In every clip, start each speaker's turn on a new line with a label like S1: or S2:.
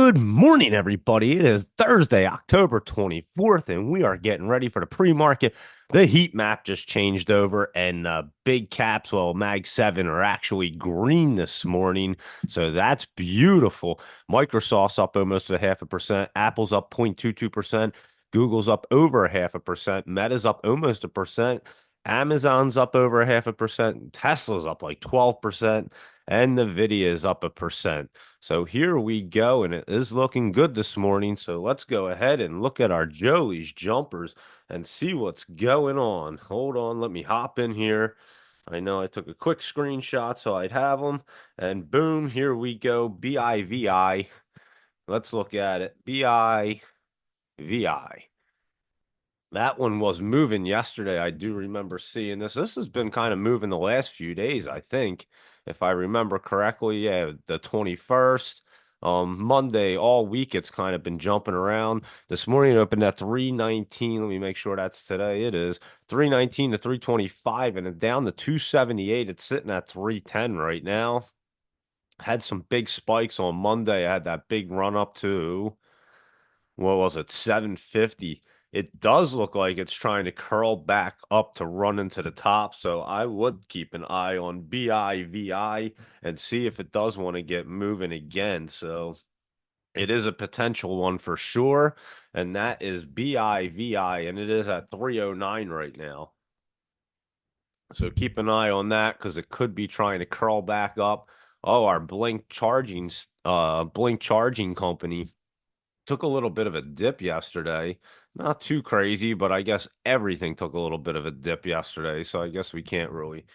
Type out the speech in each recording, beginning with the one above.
S1: Good morning, everybody. It is Thursday, October 24th, and we are getting ready for the pre-market. The heat map just changed over, and the big caps, well, Mag 7 are actually green this morning. So that's beautiful. Microsoft's up almost a 0.5%. Apple's up 0.22%. Google's up over a 0.5%. Meta's up almost 1%. Amazon's up over a 0.5%. Tesla's up like 12%. And Nvidia is up 1%. So here we go, and it is looking good this morning. So let's go ahead and look at our Jolie's jumpers and see what's going on. Hold on, let me hop in here. I know I took a quick screenshot so I'd have them. And boom, here we go. BIVI. Let's look at it. BIVI. That one was moving yesterday. I do remember seeing this. This has been kind of moving the last few days, I think, if I remember correctly. Yeah, the 21st. Monday, all week, it's kind of been jumping around. This morning it opened at 319. Let me make sure that's today. It is 319 to 325, and then down to 278. It's sitting at 310 right now. Had some big spikes on Monday. I had that big run up to what was it, 750. It does look like it's trying to curl back up to run into the top. So I would keep an eye on BIVI and see if it does want to get moving again. So it is a potential one for sure. And that is BIVI, and it is at 309 right now. So keep an eye on that because it could be trying to curl back up. Oh, our Blink charging company took a little bit of a dip yesterday. Not too crazy, but I guess everything took a little bit of a dip yesterday. So I guess we can't really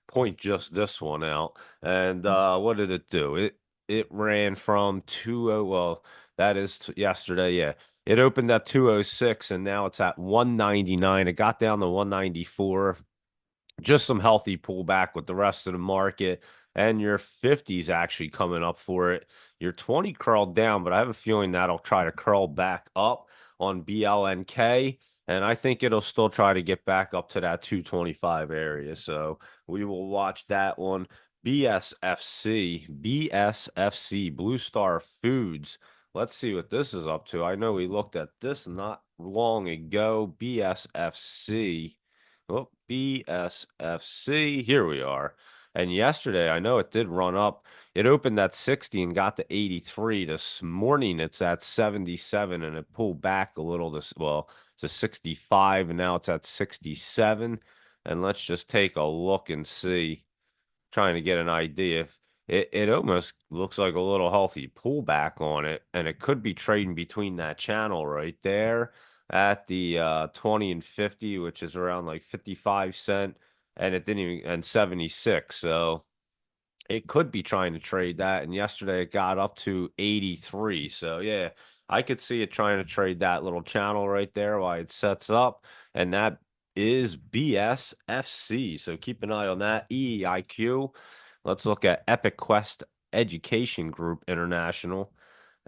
S1: point just this one out. And what did it do? It ran from 20, well, that is yesterday, yeah. It opened at 206 and now it's at 199. It got down to 194, just some healthy pullback with the rest of the market. And your 50's actually coming up for it. Your 20 curled down, but I have a feeling that'll try to curl back up on BLNK. And I think it'll still try to get back up to that 225 area. So we will watch that one. BSFC, Blue Star Foods. Let's see what this is up to. I know we looked at this not long ago. BSFC. Oh, BSFC. Here we are. And yesterday, I know it did run up. It opened at 60 and got to 83. This morning, it's at 77 and it pulled back a little well, to 65 and now it's at 67. And let's just take a look and see, trying to get an idea if it almost looks like a little healthy pullback on it, and it could be trading between that channel right there at the 20 and 50, which is around like 55 cent, and it didn't even and 76. So it could be trying to trade that. And yesterday it got up to 83. So yeah, I could see it trying to trade that little channel right there while it sets up. And that is BSFC. So keep an eye on that. EIQ. Let's look at Epic Quest Education Group International.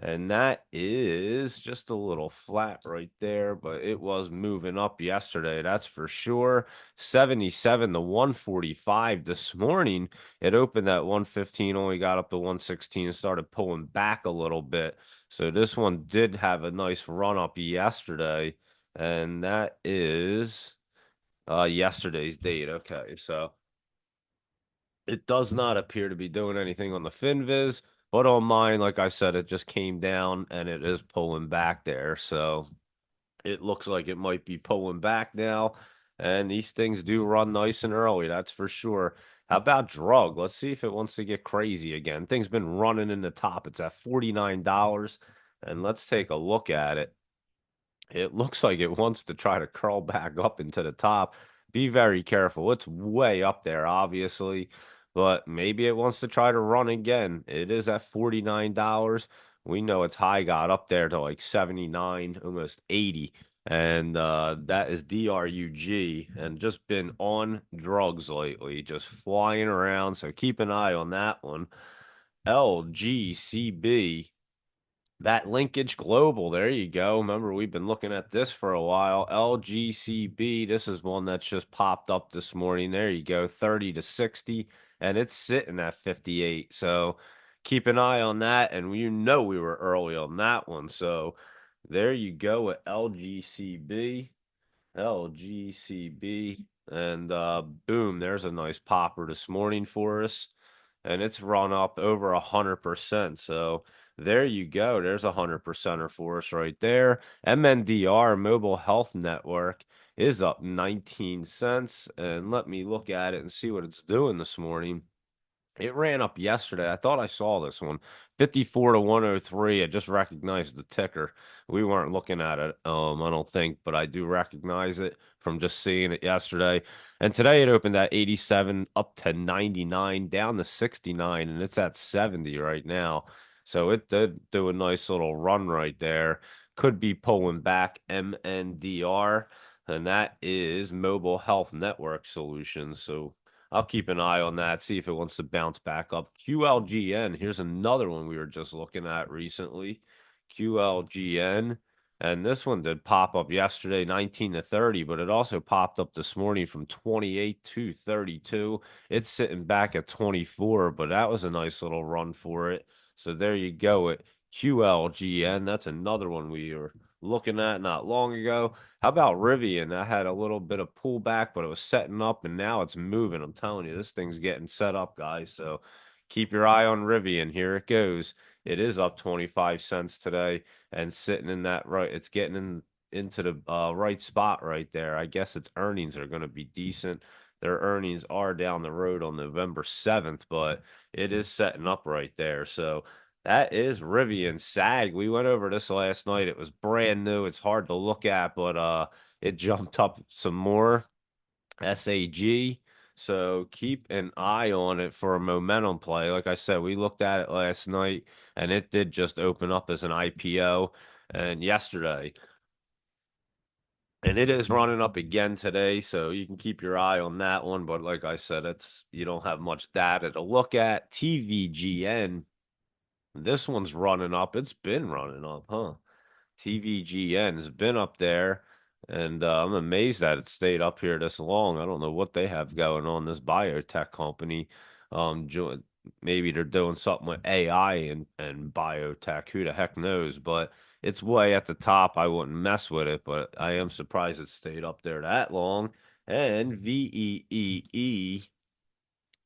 S1: And that is just a little flat right there, but it was moving up yesterday, that's for sure. 77 to 145 this morning. It opened at 115, only got up to 116 and started pulling back a little bit. So this one did have a nice run up yesterday, and that is yesterday's date. Okay, so it does not appear to be doing anything on the FinViz, but on mine, like I said, it just came down and it is pulling back there. So it looks like it might be pulling back now. And these things do run nice and early, that's for sure. How about drug? Let's see if it wants to get crazy again. Thing's been running in the top. It's at $49. And let's take a look at it. It looks like it wants to try to curl back up into the top. Be very careful. It's way up there, obviously, but maybe it wants to try to run again. It is at $49. We know its high got up there to like 79, almost 80. And that is DRUG, and just been on drugs lately, just flying around. So keep an eye on that one. LGCB, that linkage global, there you go. Remember, we've been looking at this for a while. LGCB, this is one that's just popped up this morning. There you go, 30 to 60, and it's sitting at 58. So keep an eye on that. And you know we were early on that one. So there you go at LGCB. And boom, there's a nice popper this morning for us. And it's run up over 100%. So there you go. There's 100%er for us right there. MNDR, Mobile Health Network, is up 19 cents. And let me look at it and see what it's doing this morning. It ran up yesterday. I thought I saw this one. 54 to 103. I just recognized the ticker. We weren't looking at it, I don't think, but I do recognize it from just seeing it yesterday. And today it opened at 87 up to 99, down to 69, and it's at 70 right now. So it did do a nice little run right there. Could be pulling back MNDR, and that is Mobile Health Network Solutions. So I'll keep an eye on that, see if it wants to bounce back up. QLGN, here's another one we were just looking at recently. QLGN, and this one did pop up yesterday, 19 to 30, but it also popped up this morning from 28 to 32. It's sitting back at 24, but that was a nice little run for it. So there you go at QLGN. That's another one we were looking at not long ago. How about Rivian? That had a little bit of pullback, but it was setting up and now it's moving. I'm telling you, this thing's getting set up, guys. So keep your eye on Rivian. Here it goes. It is up 25 cents today and sitting in that right. It's getting into the right spot right there. I guess its earnings are going to be decent. Their earnings are down the road on November 7th, but it is setting up right there. So that is Rivian SAG. We went over this last night. It was brand new. It's hard to look at, but it jumped up some more. SAG. So keep an eye on it for a momentum play. Like I said, we looked at it last night and it did just open up as an IPO and yesterday. And it is running up again today, so you can keep your eye on that one. But like I said, it's you don't have much data to look at. TVGN, this one's running up. It's been running up, huh? TVGN has been up there, and I'm amazed that it stayed up here this long. I don't know what they have going on, this biotech company. Maybe they're doing something with AI and biotech. Who the heck knows? But it's way at the top. I wouldn't mess with it, but I am surprised it stayed up there that long. And VEEE,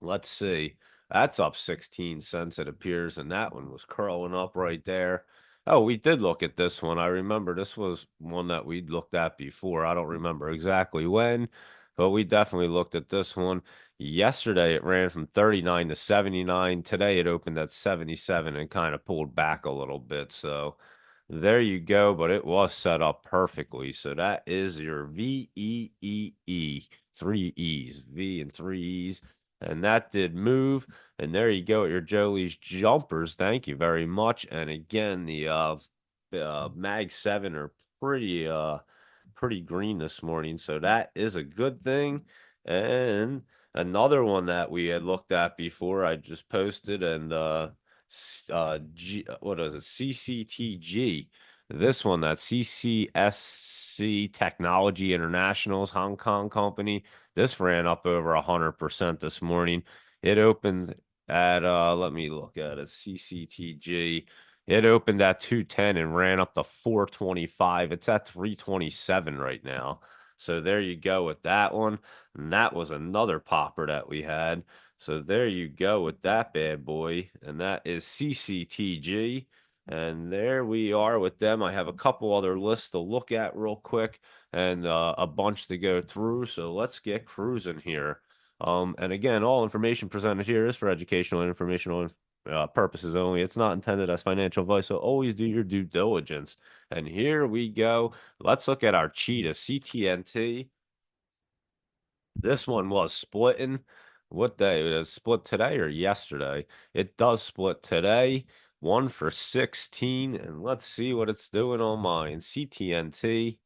S1: let's see. That's up 16 cents, it appears, and that one was curling up right there. Oh, we did look at this one. I remember this was one that we'd looked at before. I don't remember exactly when, but we definitely looked at this one. Yesterday, it ran from 39 to 79. Today, it opened at 77 and kind of pulled back a little bit. So there you go, but it was set up perfectly. So that is your VEEE, three E's, V and three E's. And that did move. And there you go, your Jolie's jumpers. Thank you very much. And again, the Mag 7 are pretty green this morning. So that is a good thing. And another one that we had looked at before, I just posted, and what is it? CCTG. This one, that CCSC Technology International's Hong Kong company. This ran up over 100% this morning. It opened at let me look at it. CCTG. It opened at 210 and ran up to 425. It's at 327 right now. So there you go with that one. And that was another popper that we had. So there you go with that bad boy. And that is CCTG. And there we are with them. I have a couple other lists to look at real quick and a bunch to go through. So let's get cruising here. And again, all information presented here is for educational and informational purposes only. It's not intended as financial advice, so always do your due diligence. And here we go. Let's look at our cheetah, CTNT. This one was splitting. What day? It was split today or yesterday? It does split today. One for 16. And let's see what it's doing on mine. CTNT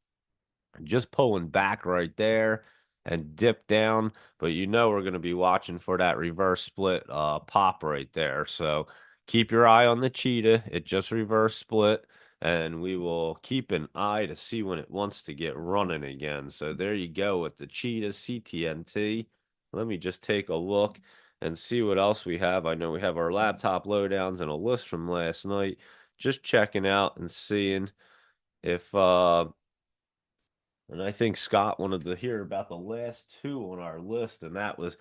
S1: just pulling back right there and dip down. But you know we're going to be watching for that reverse split pop right there. So keep your eye on the cheetah. It just reverse split. And we will keep an eye to see when it wants to get running again. So there you go with the cheetah CTNT. Let me just take a look. and see what else we have. I know we have our laptop lowdowns and a list from last night. Just checking out and seeing if and I think Scott wanted to hear about the last two on our list, and that was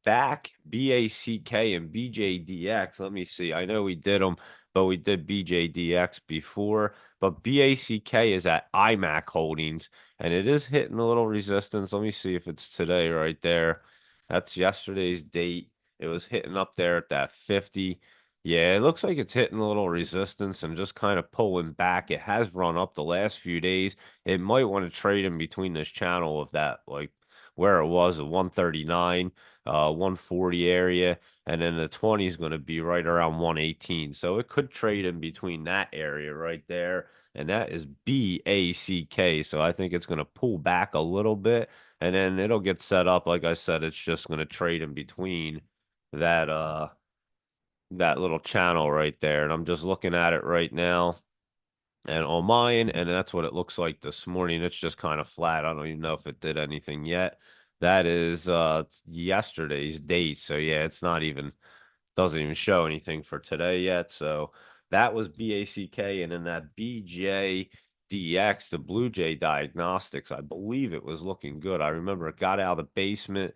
S1: BACK and BJDX. Let me see. I know we did them, but we did BJDX before. But BACK is at iMac Holdings, and it is hitting a little resistance. Let me see if it's today right there. That's yesterday's date. It was hitting up there at that 50. Yeah, it looks like it's hitting a little resistance and just kind of pulling back. It has run up the last few days. It might want to trade in between this channel of that, like where it was at 139, 140 area, and then the 20 is going to be right around 118. So it could trade in between that area right there, and that is BACK. So I think it's going to pull back a little bit, and then it'll get set up. Like I said, it's just going to trade in between that that little channel right there. And I'm just looking at it right now and on mine, and that's what it looks like this morning. It's just kind of flat. I don't even know if it did anything yet. That is yesterday's date. So yeah, it's not even doesn't even show anything for today yet. So that was BACK, and then that BJDX, the Blue Jay Diagnostics, I believe it was looking good. I remember it got out of the basement.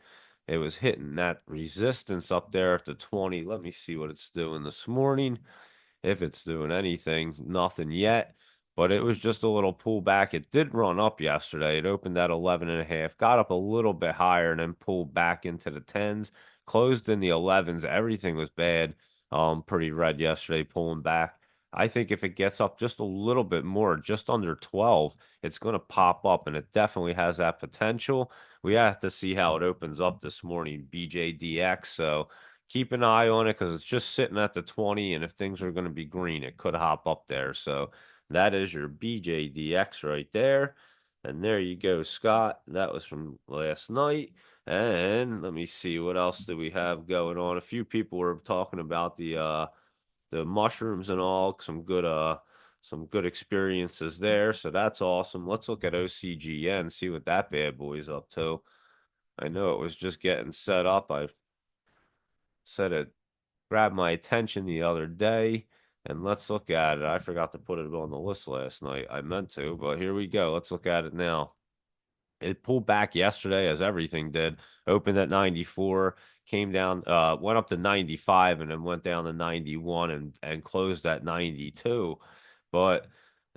S1: It was hitting that resistance up there at the 20. Let me see what it's doing this morning. If it's doing anything, nothing yet. But it was just a little pullback. It did run up yesterday. It opened at 11.5, got up a little bit higher, and then pulled back into the tens, closed in the 11s. Everything was bad, pretty red yesterday, pulling back. I think if it gets up just a little bit more, just under 12, it's going to pop up, and it definitely has that potential. We have to see how it opens up this morning, BJDX. So keep an eye on it because it's just sitting at the 20. And if things are going to be green, it could hop up there. So that is your BJDX right there. And there you go, Scott. That was from last night. And let me see what else do we have going on. A few people were talking about the mushrooms and all, some good experiences there. So that's awesome. Let's look at OCGN, see what that bad boy's up to. I know it was just getting set up. I said it grabbed my attention the other day, and let's look at it. I forgot to put it on the list last night. I meant to, but here we go. Let's look at it now. It pulled back yesterday, as everything did. Opened at 94, came down, went up to 95, and then went down to 91 and closed at 92. But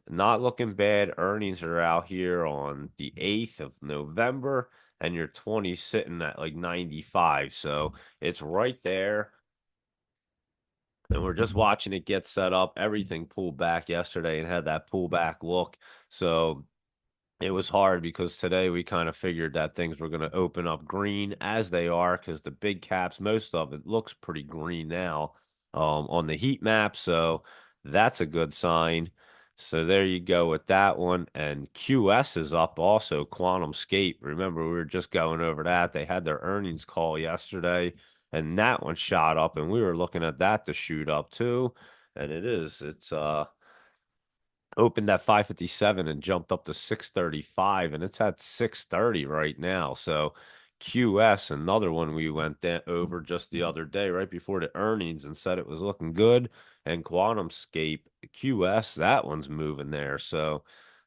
S1: not looking bad. Earnings are out here on the 8th of November, and your 20 sitting at like 95. So it's right there, and we're just watching it get set up. Everything pulled back yesterday and had that pullback look. So it was hard because today we kind of figured that things were going to open up green as they are because the big caps, most of it looks pretty green now on the heat map. So that's a good sign. So there you go with that one. And QS is up also, Quantum Scape. Remember, we were just going over that. They had their earnings call yesterday, and that one shot up, and we were looking at that to shoot up too. And it's opened at 557 and jumped up to 635, and it's at 630 right now. So QS, another one we went over just the other day right before the earnings and said it was looking good. And QuantumScape QS, that one's moving there. So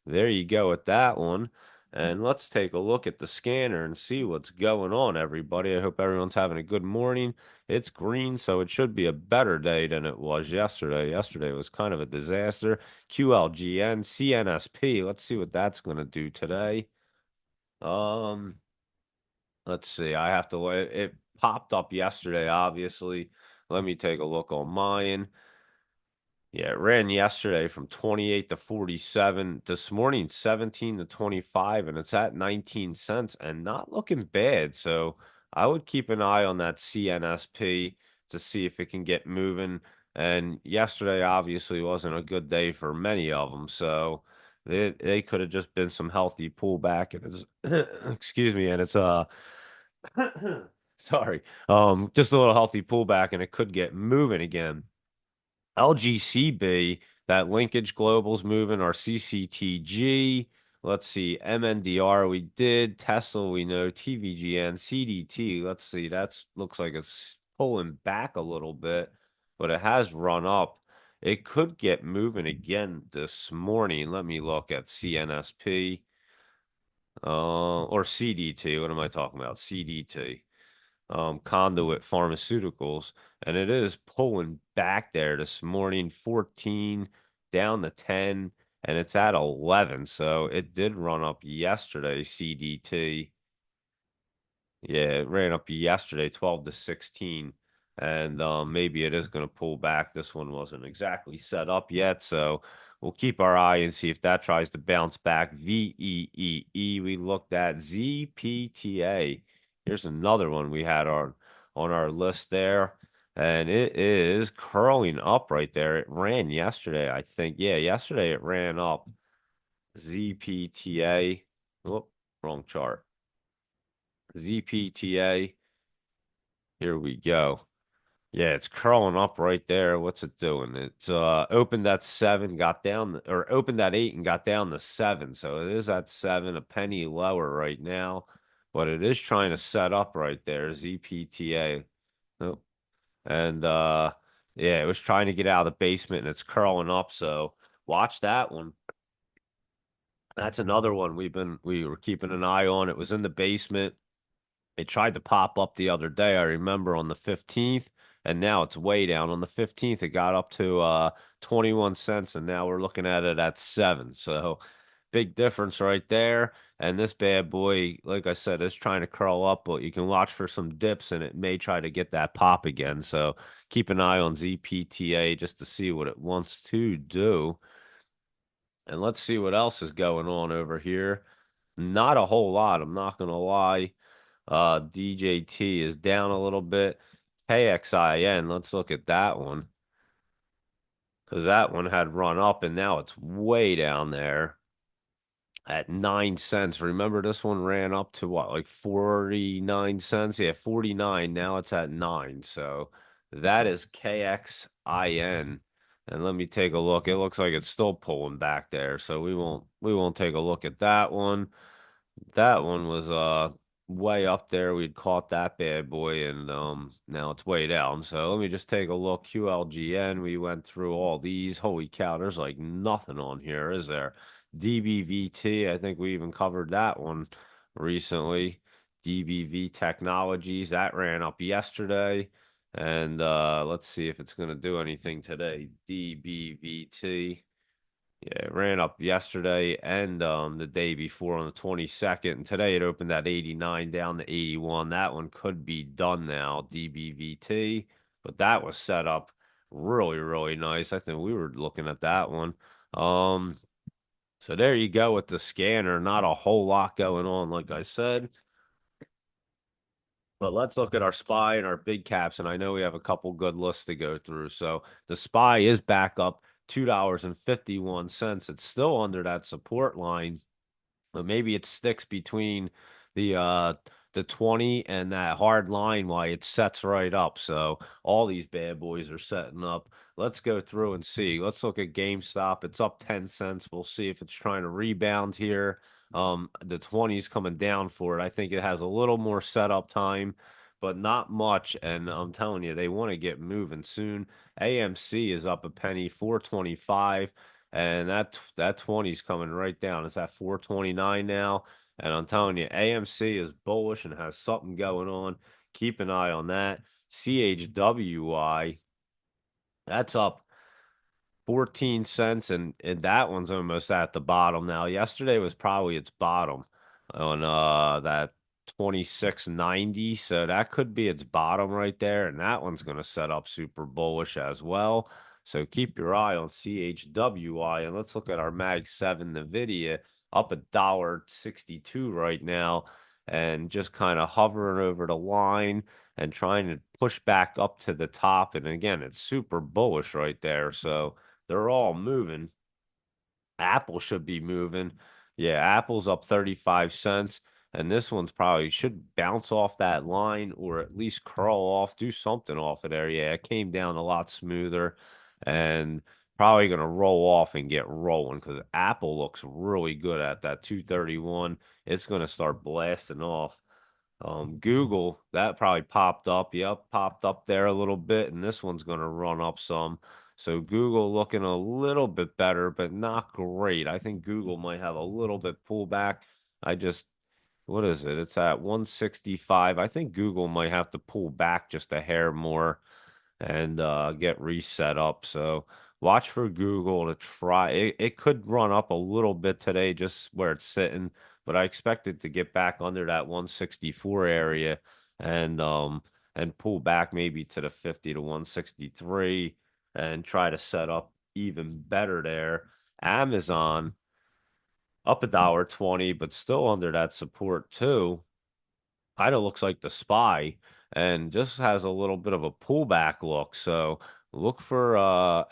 S1: there you go with that one. And let's take a look at the scanner and see what's going on, everybody. I hope everyone's having a good morning. It's green, so it should be a better day than it was yesterday. Yesterday was kind of a disaster. QLGN, CNSP. Let's see what that's going to do today. Um, let's see. I have to. It popped up yesterday, obviously. Let me take a look on mine. Yeah, it ran yesterday from 28 to 47. This morning, 17 to 25, and it's at 19 cents and not looking bad. So I would keep an eye on that CNSP to see if it can get moving. And yesterday obviously wasn't a good day for many of them. So they could have just been some healthy pullback, and it's excuse me, and it's sorry. Just a little healthy pullback, and it could get moving again. LGCB, that linkage global's moving, our CCTG. Let's see, MNDR we did, Tesla we know, TVGN, CDT. Let's see, that's looks like it's pulling back a little bit, but it has run up. It could get moving again this morning. Let me look at CNSP, or CDT. What am I talking about? CDT, Conduit Pharmaceuticals, and it is pulling back there this morning, 14 down to 10, and it's at 11. So it did run up yesterday, CDT. Yeah, it ran up yesterday, 12 to 16. And maybe it is going to pull back. This one wasn't exactly set up yet, so we'll keep our eye and see if that tries to bounce back. VEEE, we looked at ZPTA. Here's another one we had on our list there, and it is curling up right there. It ran yesterday, I think. Yeah, yesterday it ran up. ZPTA. Oh, wrong chart. ZPTA. Here we go. Yeah, it's curling up right there. What's it doing? It's opened at 7, got down, or opened at 8 and got down to 7. So it is at 7, a penny lower right now, but it is trying to set up right there. ZPTA. Oh, and yeah, it was trying to get out of the basement and it's curling up. So watch that one. That's another one we were keeping an eye on. It was in the basement. It tried to pop up the other day, I remember, on the 15th, and now it's way down. On the 15th, it got up to 21 cents, and now we're looking at it at 7. So big difference right there. And this bad boy, like I said, is trying to curl up, but you can watch for some dips, and it may try to get that pop again. So keep an eye on ZPTA just to see what it wants to do. And let's see what else is going on over here. Not a whole lot, I'm not going to lie. DJT is down a little bit. KXIN, let's look at that one because that one had run up and now it's way down there at 9 cents. Remember, this one ran up to what, like 49 cents? Yeah, 49. Now it's at 9. So that is KXIN. And let me take a look. It looks like it's still pulling back there. So we won't take a look at that one. That one was way up there. We'd caught that bad boy and now it's way down. So let me just take a look. QLGN, we went through all these. Holy cow, there's like nothing on here, is there? DBVT, I think we even covered that one recently. DBV Technologies, that ran up yesterday. And let's see if it's going to do anything today. DBVT. Yeah, it ran up yesterday and the day before on the 22nd. And today it opened at 89 down to 81. That one could be done now, DBVT. But that was set up really, really nice. I think we were looking at that one. Um, so there you go with the scanner. Not a whole lot going on, like I said. But let's look at our SPY and our big caps, and I know we have a couple good lists to go through. So the SPY is back up $2.51. It's still under that support line, but maybe it sticks between the uh the 20 and that hard line while it sets right up. So all these bad boys are setting up. Let's go through and see. Let's look at GameStop. It's up 10 cents. We'll see if it's trying to rebound here. The 20's coming down for it. I think it has a little more setup time, but not much. And I'm telling you, they want to get moving soon. AMC is up a penny, 425. And that 20's coming right down. It's at 429 now. And I'm telling you, AMC is bullish and has something going on. Keep an eye on that. CHWI, that's up 14 cents, and that one's almost at the bottom now. Yesterday was probably its bottom on that 26.90, so that could be its bottom right there, and that one's going to set up super bullish as well. So keep your eye on CHWI, and let's look at our Mag 7 Nvidia, up $1.62 right now, and just kind of hovering over the line and trying to push back up to the top. And again, it's super bullish right there. So they're all moving. Apple should be moving. Yeah, Apple's up 35 cents. And this one's probably should bounce off that line or at least crawl off, do something off of there. Yeah, it came down a lot smoother and probably going to roll off and get rolling because Apple looks really good at that 231. It's going to start blasting off. Google, that probably popped up. Yep, popped up there a little bit, and this one's going to run up some. So Google looking a little bit better, but not great. I think Google might have a little bit pullback. I just, what is it? It's at 165. I think Google might have to pull back just a hair more and get reset up. So watch for Google to try. It could run up a little bit today, just where it's sitting, but I expect it to get back under that 164 area and um and pull back maybe to the 50 to 163 and try to set up even better there. Amazon up $1.20, but still under that support too. Kind of looks like the spy and just has a little bit of a pullback look. So look for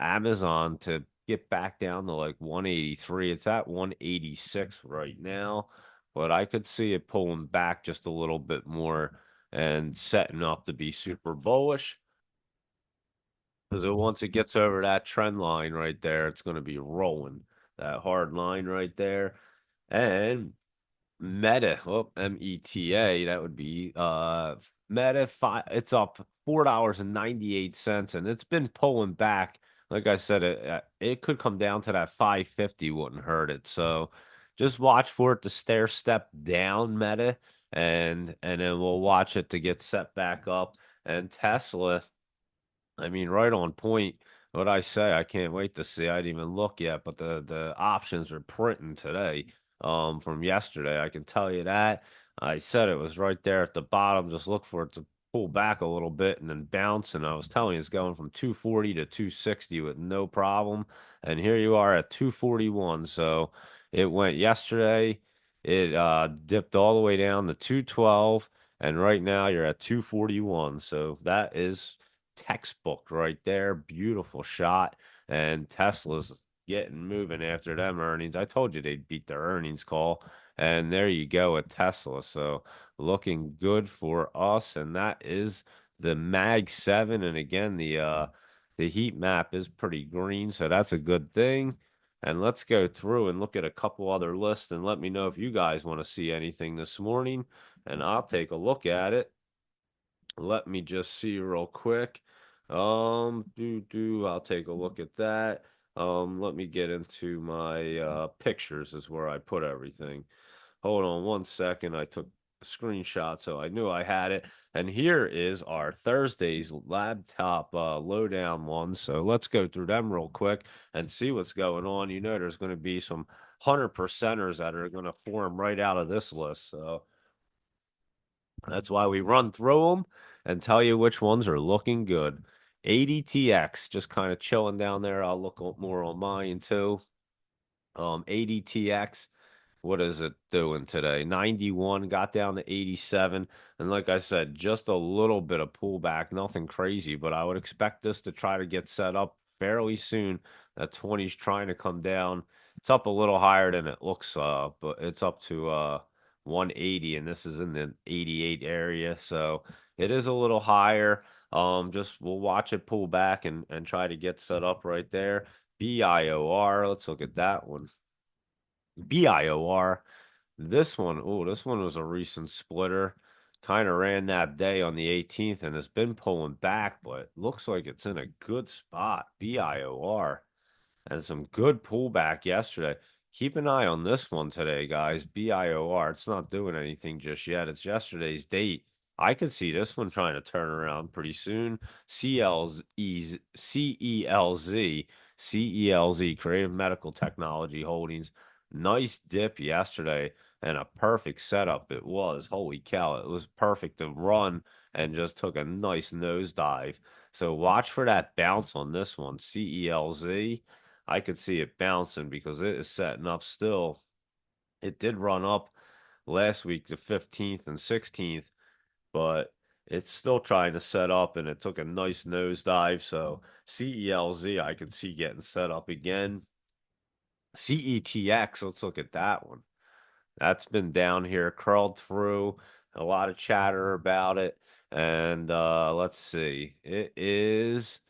S1: Amazon to get back down to like 183. It's at 186 right now, but I could see it pulling back just a little bit more and setting up to be super bullish. Because once it gets over that trend line right there, it's going to be rolling that hard line right there. And Meta, oh, META, that would be Meta five, it's up $4.98 and it's been pulling back. Like I said, it could come down to that 550 wouldn't hurt it. So just watch for it to stair step down Meta and then we'll watch it to get set back up. And Tesla, I mean, right on point. What I say, I can't wait to see. I didn't even look yet, but the options are printing today from yesterday. I can tell you that. I said it was right there at the bottom. Just look for it to pull back a little bit and then bounce. And I was telling you it's going from 240 to 260 with no problem. And here you are at 241. So it went yesterday. It dipped all the way down to 212. And right now you're at 241. So that is textbook right there. Beautiful shot. And Tesla's getting moving after them earnings. I told you they'd beat their earnings call. And there you go at Tesla. So looking good for us. And that is the Mag 7. And again, the heat map is pretty green, so that's a good thing. And let's go through and look at a couple other lists and let me know if you guys want to see anything this morning. And I'll take a look at it. Let me just see real quick. I'll take a look at that. Let me get into my pictures is where I put everything. Hold on one second. I took a screenshot, so I knew I had it. And here is our Thursday's laptop lowdown ones. So let's go through them real quick and see what's going on. You know, there's going to be some 100%ers that are going to form right out of this list. So that's why we run through them and tell you which ones are looking good. ADTX just kind of chilling down there. I'll look more on mine too. ADTX, what is it doing today? 91 got down to 87. And like I said, just a little bit of pullback, nothing crazy, but I would expect this to try to get set up fairly soon. That 20 is trying to come down. It's up a little higher than it looks, but it's up to 180, and this is in the 88 area. So it is a little higher. Just we'll watch it pull back and try to get set up right there. BIOR, let's look at that one. BIOR. This one was a recent splitter. Kind of ran that day on the 18th and has been pulling back, but looks like it's in a good spot. BIOR and some good pullback yesterday. Keep an eye on this one today, guys. BIOR. It's not doing anything just yet. It's yesterday's date. I could see this one trying to turn around pretty soon. CELZ, Creative Medical Technology Holdings. Nice dip yesterday and a perfect setup it was. Holy cow, it was perfect to run and just took a nice nosedive. So watch for that bounce on this one, CELZ. I could see it bouncing because it is setting up still. It did run up last week, the 15th and 16th, but it's still trying to set up and it took a nice nosedive. So CELZ, I could see getting set up again. CETX, let's look at that one. That's been down here, curled through, a lot of chatter about it. And let's see, it is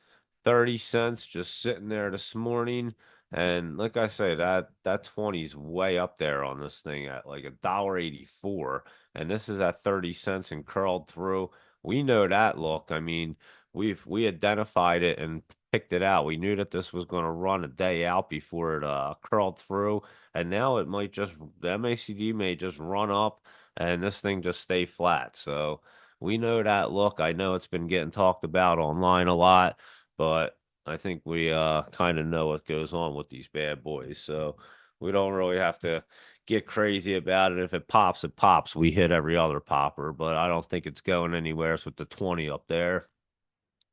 S1: 30 cents just sitting there this morning. And like I say, that 20's way up there on this thing at like $1.84. And this is at 30 cents and curled through. We know that look. I mean, we identified it and picked it out. We knew that this was going to run a day out before it curled through. And now it might just the MACD may just run up and this thing just stay flat. So we know that look. I know it's been getting talked about online a lot, but I think we kind of know what goes on with these bad boys. So we don't really have to get crazy about it. If it pops, it pops. We hit every other popper, but I don't think it's going anywhere with the 20 up there.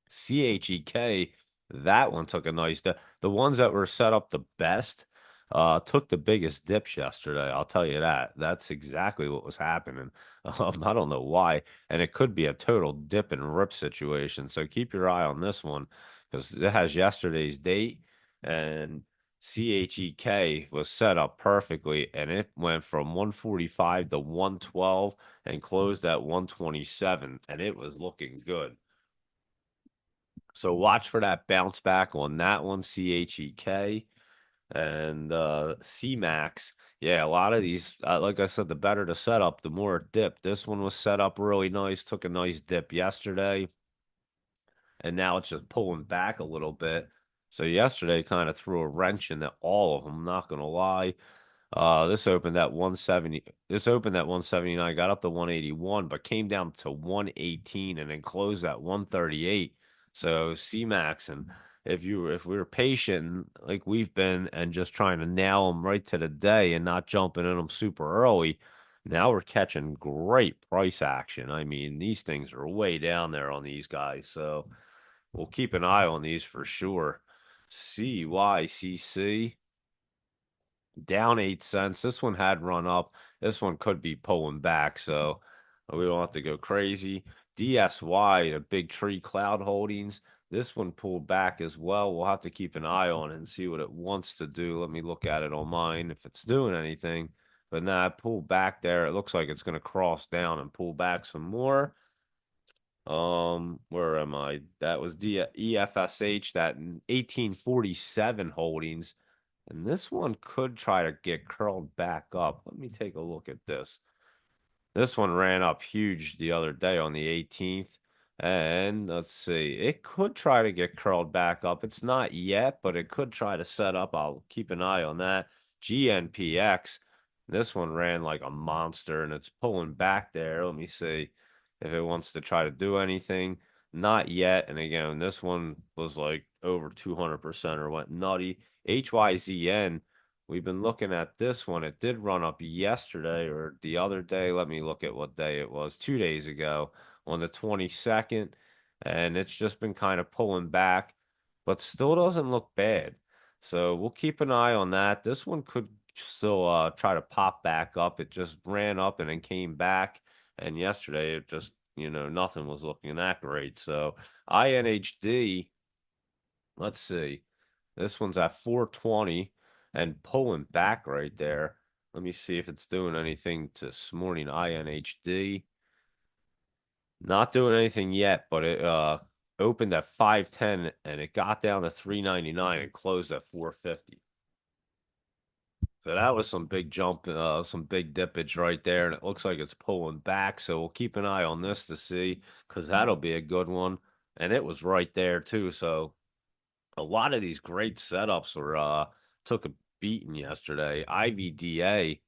S1: CHEK, that one took a nice dip. The ones that were set up the best took the biggest dips yesterday. I'll tell you that. That's exactly what was happening. I don't know why. And it could be a total dip and rip situation. So keep your eye on this one because it has yesterday's date and CHEK was set up perfectly and it went from 145 to 112 and closed at 127 and it was looking good. So watch for that bounce back on that one, CHEK and CMAX. Yeah, a lot of these, like I said, the better the setup, the more it dipped. This one was set up really nice, took a nice dip yesterday, and now it's just pulling back a little bit. So yesterday kind of threw a wrench in all of them, I'm not gonna lie. This opened at 170. This opened at 179, got up to 181, but came down to 118 and then closed at 138. So C-Max, and if we were patient like we've been and just trying to nail them right to the day and not jumping in them super early, now we're catching great price action. I mean, these things are way down there on these guys, so we'll keep an eye on these for sure. CYCC down 8 cents. This one had run up. This one could be pulling back, so we don't have to go crazy. DSY, the big tree cloud holdings. This one pulled back as well. We'll have to keep an eye on it and see what it wants to do. Let me look at it on mine if it's doing anything. But nah, it pulled back there. It looks like it's going to cross down and pull back some more. Where am I? That was EFSH, that 1847 holdings. And this one could try to get curled back up. Let me take a look at this. This one ran up huge the other day on the 18th. And let's see, it could try to get curled back up. It's not yet, but it could try to set up. I'll keep an eye on that. GNPX, this one ran like a monster and it's pulling back there. Let me see if it wants to try to do anything. Not yet. And again, this one was like over 200% or went nutty. HYZN. We've been looking at this one. It did run up yesterday or the other day. Let me look at what day it was. 2 days ago on the 22nd. And it's just been kind of pulling back, but still doesn't look bad. So we'll keep an eye on that. This one could still try to pop back up. It just ran up and then came back. And yesterday it just, nothing was looking that great. So INHD, let's see. This one's at 420 and pulling back right there. Let me see if it's doing anything to this morning. INHD. Not doing anything yet, but it opened at 510 and it got down to 399 and closed at 450. So that was some big jump, some big dippage right there, and it looks like it's pulling back. So we'll keep an eye on this to see, because that'll be a good one. And it was right there too. So a lot of these great setups were took a beating yesterday. IVDA,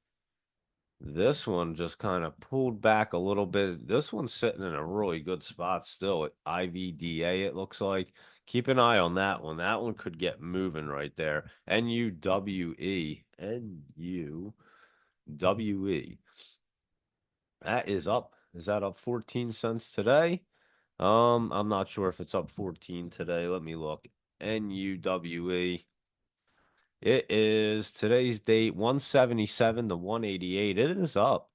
S1: this one just kind of pulled back a little bit. This one's sitting in a really good spot still at IVDA, it looks like. Keep an eye on that one. That one could get moving right there. NUWE. NUWE. That is up. Is that up 14 cents today? I'm not sure if it's up 14 today. Let me look. NUWE. It is today's date 177 to 188. It is up.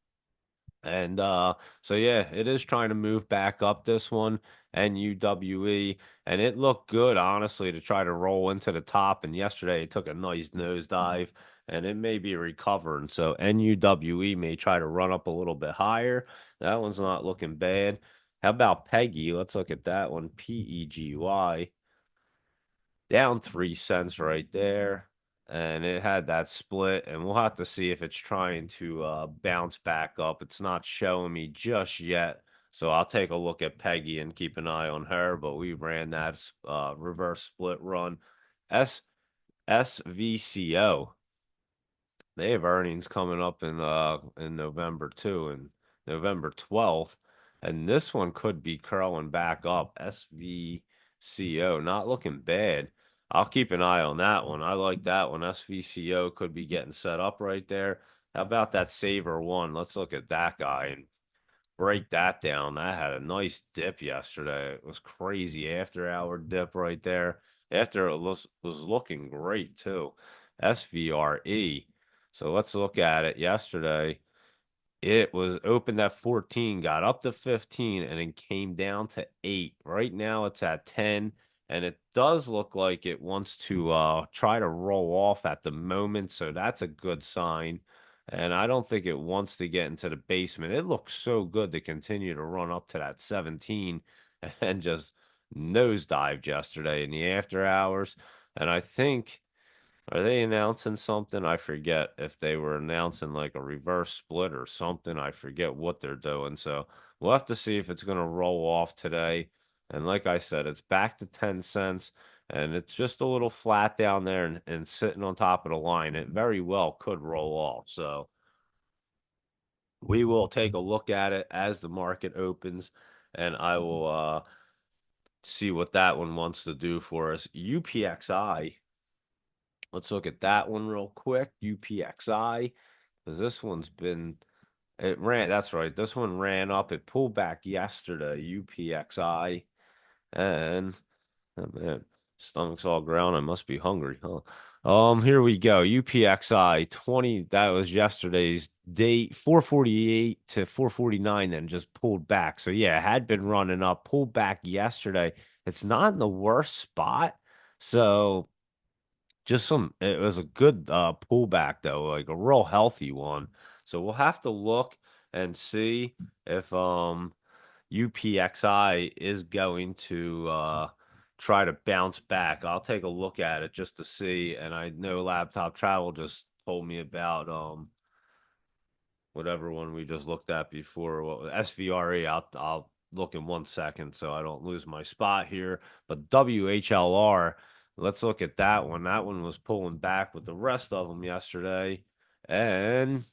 S1: And so yeah, it is trying to move back up this one, NUWE, and it looked good honestly to try to roll into the top. And yesterday it took a nice nosedive and it may be recovering. So NUWE may try to run up a little bit higher. That one's not looking bad. How about Peggy? Let's look at that one. PEGY down 3 cents right there. and it had that split, and we'll have to see if it's trying to bounce back up. It's not showing me just yet, so I'll take a look at Peggy and keep an eye on her. But we ran that reverse split run. S SVCO, they have earnings coming up in November too, and November 12th. And this one could be curling back up. SVCO, not looking bad. I'll keep an eye on that one. I like that one. SVCO could be getting set up right there. How about that Saver one? Let's look at that guy and break that down. That had a nice dip yesterday. It was crazy after hour dip right there. After it was looking great too. SVRE. So let's look at it yesterday. It was opened at 14, got up to 15, and then came down to 8. Right now it's at 10, and it does look like it wants to try to roll off at the moment, so that's a good sign. And I don't think it wants to get into the basement. It looks so good to continue to run up to that 17 and just nosedived yesterday in the after hours. And I think are they announcing something? I forget if they were announcing like a reverse split or something. I forget what they're doing. So we'll have to see if it's going to roll off today. And like I said, it's back to 10 cents and it's just a little flat down there and sitting on top of the line. It very well could roll off. So we will take a look at it as the market opens and I will see what that one wants to do for us. UPXI. Let's look at that one real quick. UPXI, because this one's been it ran. That's right. This one ran up. It pulled back yesterday. UPXI, and oh man, stomach's all ground. I must be hungry, huh? Here we go. UPXI 20. That was yesterday's date. 448 to 449. Then just pulled back. So yeah, it had been running up. Pulled back yesterday. It's not in the worst spot. So just it was a good pullback though, like a real healthy one. So we'll have to look and see if UPXI is going to try to bounce back. I'll take a look at it just to see. And I know Laptop Travel just told me about whatever one we just looked at before. What SVRE? I'll look in 1 second so I don't lose my spot here. But WHLR, let's look at that one. That one was pulling back with the rest of them yesterday, and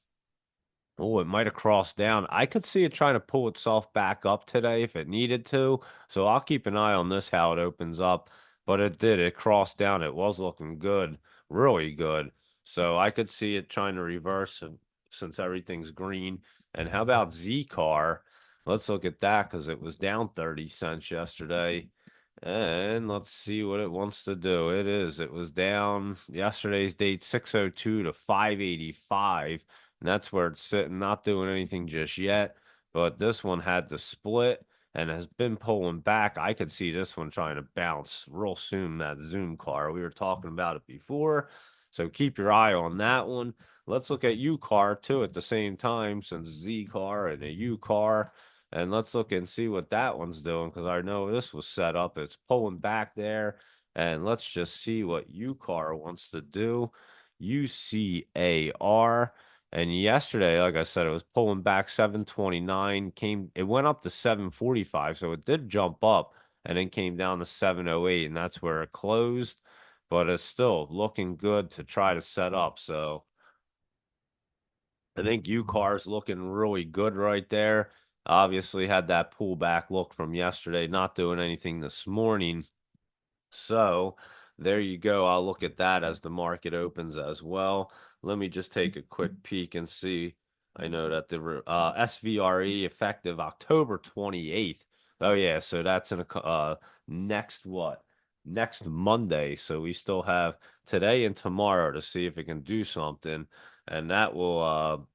S1: oh, it might have crossed down. I could see it trying to pull itself back up today if it needed to. So I'll keep an eye on this how it opens up. But it did. It crossed down. It was looking good, really good. So I could see it trying to reverse since everything's green. And how about Z Car? Let's look at that because it was down 30 cents yesterday. And let's see what it wants to do. It was down yesterday's date 602 to 585. And that's where it's sitting, not doing anything just yet. But this one had to split and has been pulling back. I could see this one trying to bounce real soon, that Zoom car. We were talking about it before. So keep your eye on that one. Let's look at U car too at the same time, since Z car and a U car. And let's look and see what that one's doing because I know this was set up. It's pulling back there. And let's just see what UCAR wants to do. UCAR. And yesterday, like I said, it was pulling back 729. It went up to 745. So it did jump up and then came down to 708. And that's where it closed. But it's still looking good to try to set up. So I think UCAR is looking really good right there. Obviously, had that pullback look from yesterday, not doing anything this morning. So there you go. I'll look at that as the market opens as well. Let me just take a quick peek and see. I know that the SVRE effective October 28th. Oh yeah, so that's in a next what? Next Monday. So we still have today and tomorrow to see if it can do something, and that will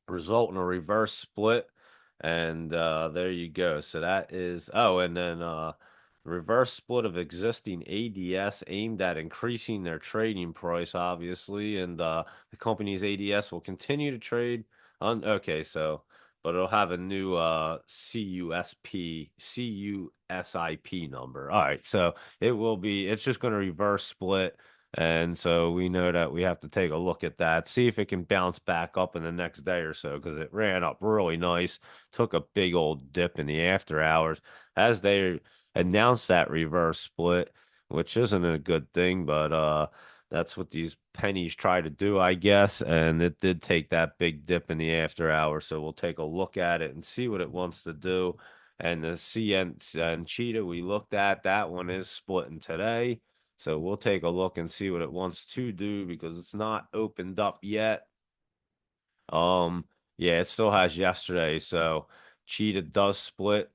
S1: result in a reverse split. And there you go. So that is, oh, and then reverse split of existing ADS aimed at increasing their trading price, obviously. And the company's ADS will continue to trade on, okay, so, but it'll have a new CUSIP number. All right, so it's just going to reverse split. And so we know that we have to take a look at that, see if it can bounce back up in the next day or so, because it ran up really nice, took a big old dip in the after hours as they announced that reverse split, which isn't a good thing, but that's what these pennies try to do, I guess. And it did take that big dip in the after hours, so we'll take a look at it and see what it wants to do. And the CN and Cheetah we looked at, that one is splitting today. So we'll take a look and see what it wants to do because it's not opened up yet. Um, yeah, it still has yesterday. So Cheetah does split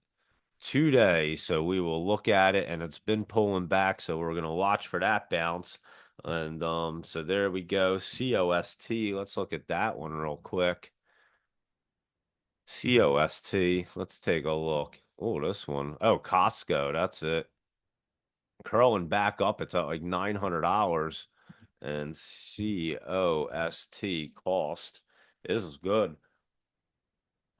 S1: today. So we will look at it and it's been pulling back. So we're gonna watch for that bounce. And so there we go. COST. Let's look at that one real quick. COST. Let's take a look. Oh, this one. Oh, Costco. That's it. Curling back up. It's at like $900. And COST cost is good.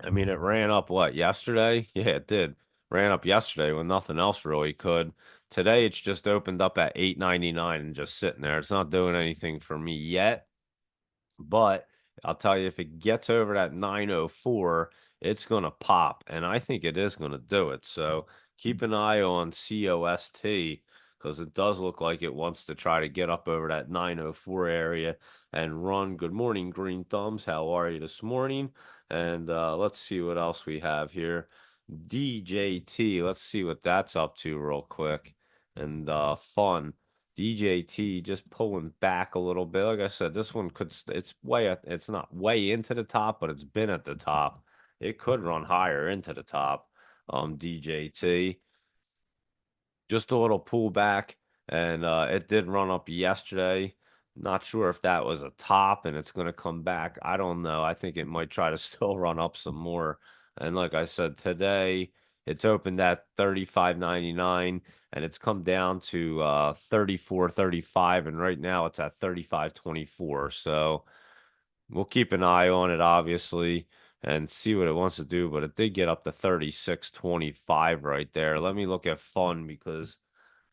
S1: I mean, it ran up what yesterday? Yeah, it did. Ran up yesterday when nothing else really could. Today it's just opened up at 8.99 and just sitting there. It's not doing anything for me yet. But I'll tell you, if it gets over that 904, it's going to pop. And I think it is going to do it. So keep an eye on COST because it does look like it wants to try to get up over that 904 area and run. Good morning, Green Thumbs. How are you this morning? And let's see what else we have here. DJT. Let's see what that's up to real quick. And fun. DJT just pulling back a little bit. Like I said, this one could, it's not way into the top, but it's been at the top. It could run higher into the top. DJT just a little pullback, and it did run up yesterday. Not sure if that was a top and it's going to come back. I don't know. I think it might try to still run up some more. And like I said, today it's opened at 35.99 and it's come down to 34.35 and right now it's at 35.24. So we'll keep an eye on it obviously and see what it wants to do, but it did get up to 36.25 right there. Let me look at fun because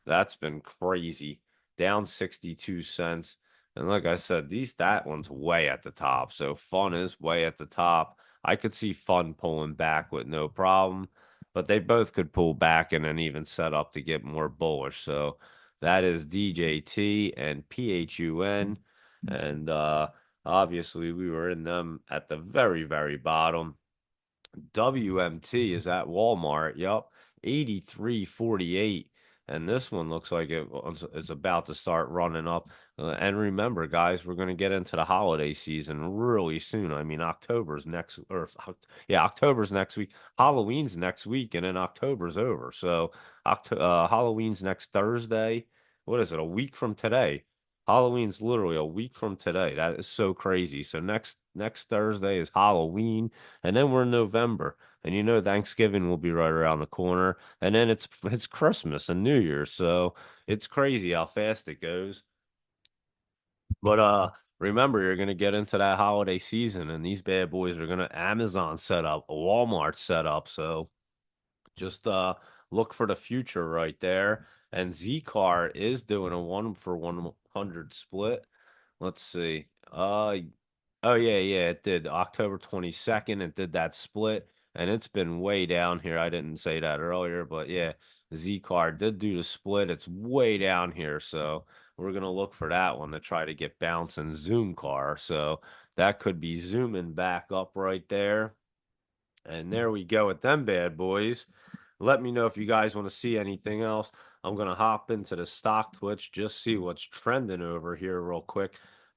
S1: that's been crazy. Down 62 cents. And like I said, that one's way at the top. So fun is way at the top. I could see fun pulling back with no problem, but they both could pull back and then even set up to get more bullish. So that is DJT and PHUN. And obviously we were in them at the very, very bottom. WMT is at Walmart. Yep. 83.48. And this one looks like it's about to start running up. And remember, guys, we're going to get into the holiday season really soon. I mean, October's next week. Halloween's next week, and then October's over. So, Halloween's next Thursday. What is it? A week from today. Halloween's literally a week from today. That is so crazy. So next Thursday is Halloween. And then we're in November, and you know Thanksgiving will be right around the corner, and then it's Christmas and New Year's, so it's crazy how fast it goes. But remember, you're gonna get into that holiday season, and these bad boys are gonna Amazon set up, a Walmart set up, so just look for the future right there. And Z Car is doing a 1-for-100 split. Let's see. Oh yeah, it did. October 22nd, it did that split, and it's been way down here. I didn't say that earlier, but yeah, Z Card did do the split. It's way down here, so we're gonna look for that one to try to get bouncing Zoom car. So that could be zooming back up right there. And there we go with them bad boys. Let me know if you guys want to see anything else. I'm going to hop into the stock Twitch, just see what's trending over here real quick.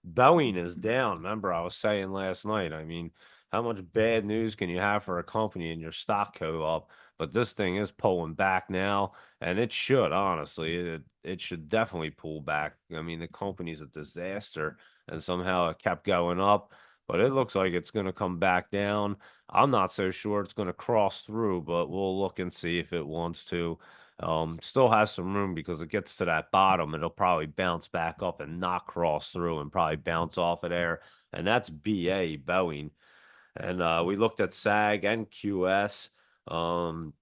S1: Boeing is down. Remember, I was saying last night, I mean, how much bad news can you have for a company and your stock go up? But this thing is pulling back now, and it should, honestly. It should definitely pull back. I mean, the company's a disaster, and somehow it kept going up, but it looks like it's going to come back down. I'm not so sure it's going to cross through, but we'll look and see if it wants to. Still has some room because it gets to that bottom. It'll probably bounce back up and not cross through and probably bounce off of there. And that's BA, Boeing. And we looked at SAG and QS. Um,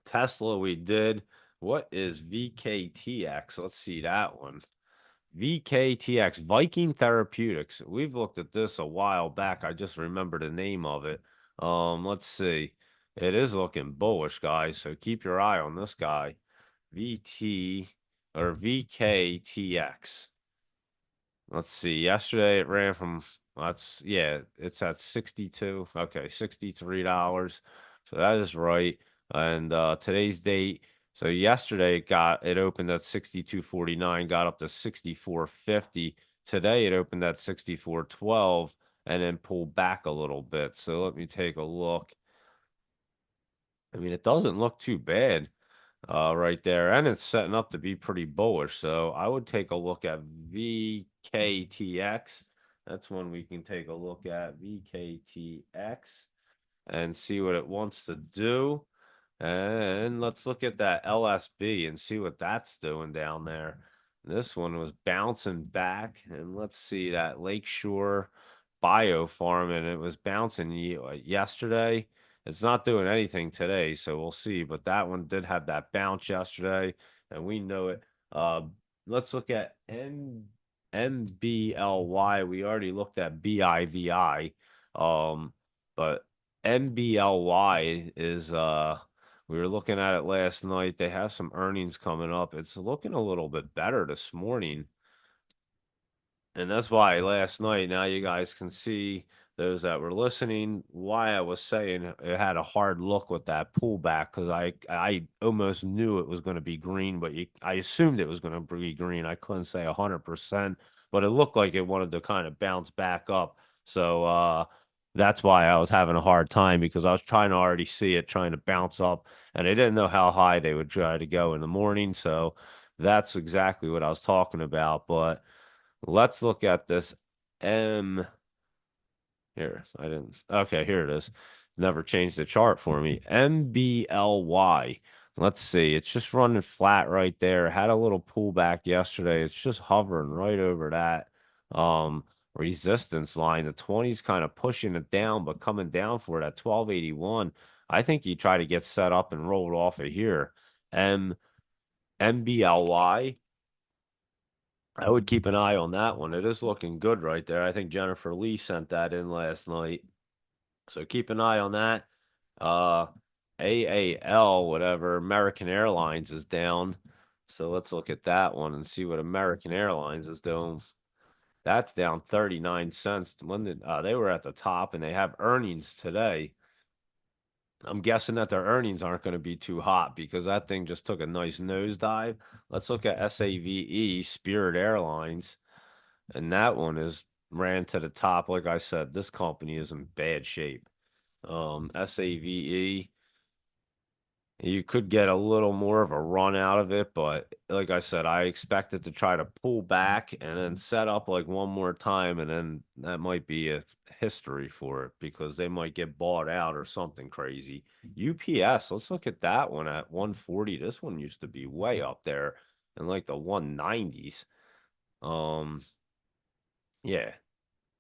S1: Tesla, we did. What is VKTX? Let's see that one. VKTX, Viking Therapeutics. We've looked at this a while back. I just remember the name of it. Let's see. It is looking bullish, guys. So keep your eye on this guy. VT or VKTX. Let's see. Yesterday it ran from that's yeah, it's at 62. Okay, $63. So that is right. And today's date. So yesterday it opened at 62.49, got up to 64.50. Today it opened at 64.12 and then pulled back a little bit. So let me take a look. I mean, it doesn't look too bad right there, and it's setting up to be pretty bullish. So I would take a look at VKTX. That's one we can take a look at VKTX and see what it wants to do. And let's look at that LSB and see what that's doing down there. This one was bouncing back, and let's see that Lakeshore Biofarm, and it was bouncing yesterday. It's not doing anything today, so we'll see. But that one did have that bounce yesterday, and we know it. Let's look at NBLY. We already looked at BIVI. But NBLY is we were looking at it last night. They have some earnings coming up. It's looking a little bit better this morning. And that's why last night, now you guys can see those that were listening, why I was saying it had a hard look with that pullback because I almost knew it was going to be green, but I assumed it was going to be green. I couldn't say 100%, but it looked like it wanted to kind of bounce back up. So that's why I was having a hard time because I was trying to already see it trying to bounce up, and I didn't know how high they would try to go in the morning. So that's exactly what I was talking about. But let's look at this M here. I didn't. Okay, here it is. Never changed the chart for me. MBLY. Let's see. It's just running flat right there. Had a little pullback yesterday. It's just hovering right over that resistance line. The 20's kind of pushing it down, but coming down for it at 1281. I think you try to get set up and rolled off of here. M MBLY. I would keep an eye on that one. It is looking good right there. I think Jennifer Lee sent that in last night. So keep an eye on that. Uh AAL, whatever, American Airlines is down. So let's look at that one and see what American Airlines is doing. That's down 39 cents. When they were at the top and they have earnings today. I'm guessing that their earnings aren't going to be too hot because that thing just took a nice nosedive. Let's look at SAVE, Spirit Airlines. And that one is ran to the top. Like I said, this company is in bad shape. SAVE, you could get a little more of a run out of it, but like I said, I expect it to try to pull back and then set up like one more time, and then that might be a history for it because they might get bought out or something crazy. UPS, let's look at that one at 140. This one used to be way up there in like the 190s. Um, yeah,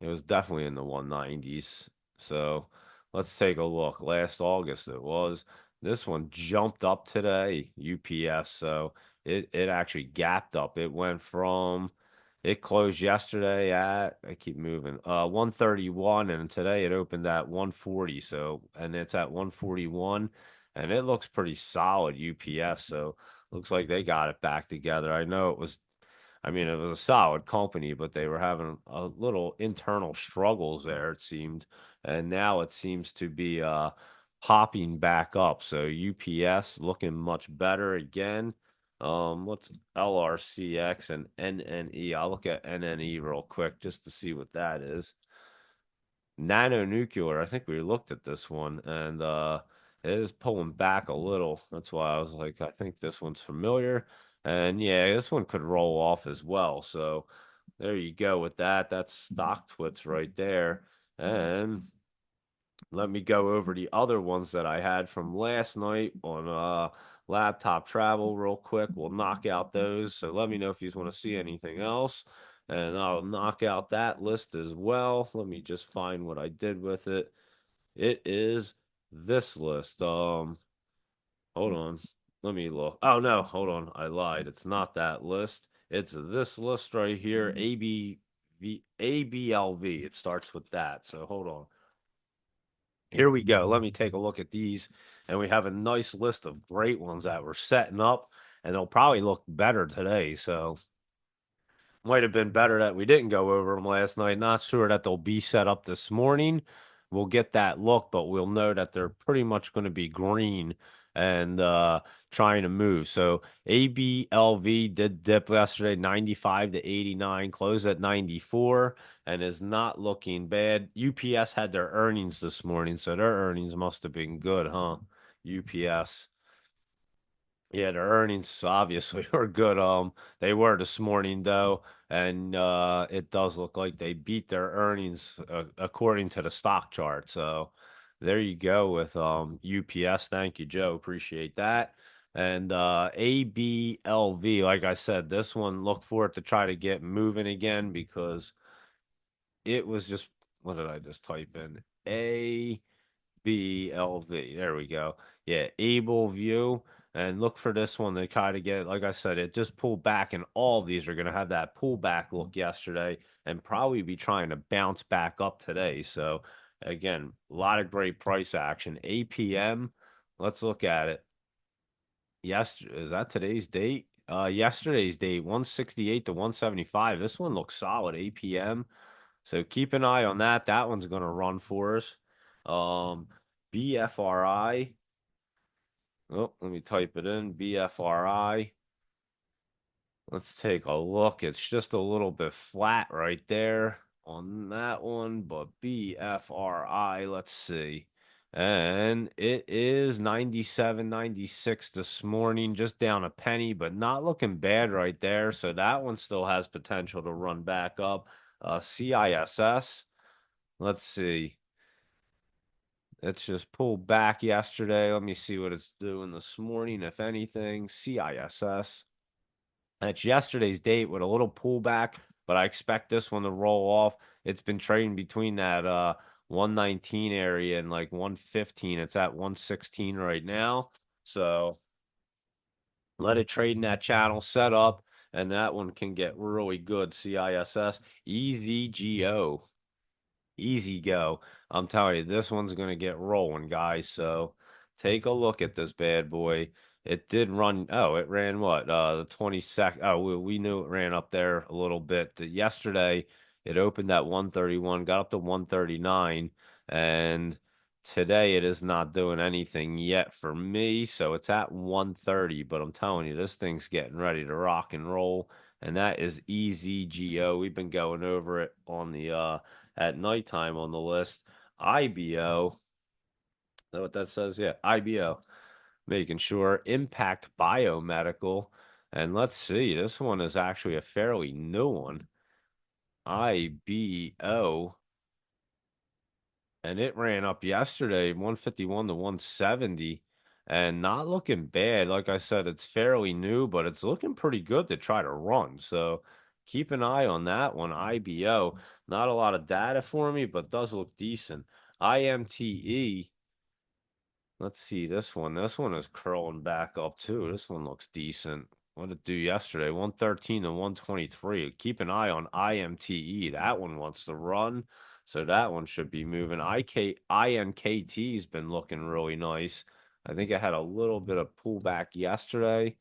S1: it was definitely in the 190s. So let's take a look. Last August it was. This one jumped up today, UPS. So it actually gapped up. It went from it closed yesterday at I keep moving 131 and today it opened at 140. So and it's at 141 and it looks pretty solid UPS. So looks like they got it back together. I know it was I mean, it was a solid company, but they were having a little internal struggles there, it seemed. And now it seems to be popping back up. So UPS looking much better again. What's LRCX and NNE? I'll look at NNE real quick just to see what that is. Nano nuclear. I think we looked at this one and it is pulling back a little. That's why I was like, I think this one's familiar. And yeah, this one could roll off as well. So there you go with that. That's stock twits right there. And let me go over the other ones that I had from last night on laptop travel real quick. We'll knock out those. So let me know if you want to see anything else. And I'll knock out that list as well. Let me just find what I did with it. It is this list. Hold on. Let me look. Oh no, hold on. I lied. It's not that list. It's this list right here, ABLV. It starts with that. So hold on. Here we go. Let me take a look at these. And we have a nice list of great ones that we're setting up, and they'll probably look better today. So might have been better that we didn't go over them last night. Not sure that they'll be set up this morning. We'll get that look, but we'll know that they're pretty much going to be green and trying to move. So ABLV did dip yesterday, 95 to 89, closed at 94, and is not looking bad. UPS had their earnings this morning, so their earnings must have been good, huh? UPS. Yeah, their earnings obviously were good. They were this morning though, and it does look like they beat their earnings according to the stock chart. So there you go with UPS. Thank you, Joe. Appreciate that. And ABLV, like I said, this one look for it to try to get moving again because it was just what did I just type in? BLV. There we go. Yeah, Able View. And look for this one to kind of get, like I said, it just pulled back, and all of these are going to have that pullback look yesterday and probably be trying to bounce back up today. So, again, a lot of great price action. APM, let's look at it. Yes, is that today's date? Yesterday's date, 168 to 175. This one looks solid, APM. So keep an eye on that. That one's going to run for us. Um, BFRI. Oh, let me type it in. BFRI. Let's take a look. It's just a little bit flat right there on that one, but BFRI, let's see. And it is 97, 96 this morning, just down a penny, but not looking bad right there. So that one still has potential to run back up. CISS, let's see. It's just pulled back yesterday. Let me see what it's doing this morning, if anything. CISS. That's yesterday's date with a little pullback, but I expect this one to roll off. It's been trading between that 119 area and like 115. It's at 116 right now. So let it trade in that channel set up, and that one can get really good. CISS, EZGO. Easy go. I'm telling you, this one's going to get rolling, guys. So take a look at this bad boy. It did run. Oh, it ran what? The 22nd. Oh, we knew it ran up there a little bit. Yesterday, it opened at 131, got up to 139, and today it is not doing anything yet for me. So it's at 130, but I'm telling you, this thing's getting ready to rock and roll. And that is EZGO. We've been going over it on the at nighttime on the list. IBO, is that what that says? Yeah, IBO, making sure. Impact Biomedical. And let's see, this one is actually a fairly new one. IBO. And it ran up yesterday, 151 to 170, and not looking bad. Like I said, it's fairly new, but it's looking pretty good to try to run. So keep an eye on that one. IBO, not a lot of data for me, but does look decent. IMTE, let's see this one. This one is curling back up too. This one looks decent. What did it do yesterday? 113 to 123. Keep an eye on IMTE. That one wants to run. So that one should be moving. INKT's been looking really nice. I think it had a little bit of pullback yesterday.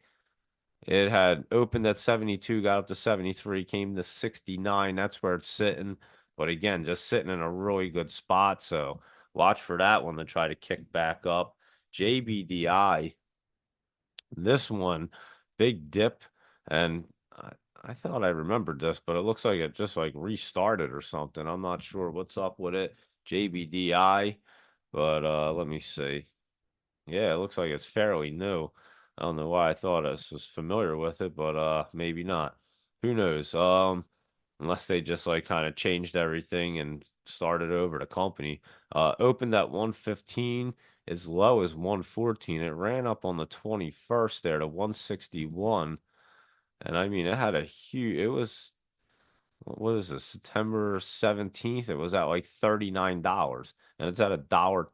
S1: It had opened at 72, got up to 73, came to 69. That's where it's sitting. But again, just sitting in a really good spot. So watch for that one to try to kick back up. JBDI, this one, big dip. And I thought I remembered this, but it looks like it just like restarted or something. I'm not sure what's up with it. JBDI, but let me see. Yeah, it looks like it's fairly new. I don't know why I thought I was familiar with it, but maybe not. Who knows? Unless they just like kind of changed everything and started over the company. Opened at 115, as low as 114. It ran up on the 21st there to 161. And I mean, it had a huge, it was, what is this, September 17th? It was at like $39, and it's at a dollar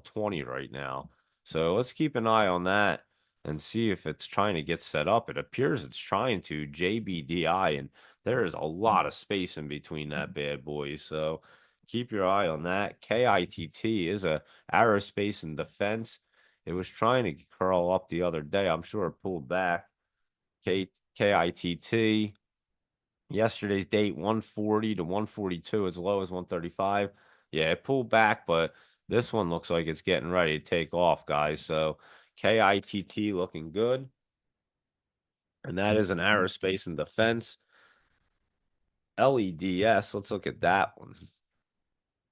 S1: 20 right now. So let's keep an eye on that. and see if it's trying to get set up. It appears it's trying to JBDI, and there is a lot of space in between that bad boy. So keep your eye on that. KITT is a aerospace and defense. It was trying to curl up the other day. I'm sure it pulled back. KITT. Yesterday's date 140 to 142, as low as 135. Yeah, it pulled back, but this one looks like it's getting ready to take off, guys. So KITT looking good. And that is an aerospace and defense. LEDS, let's look at that one.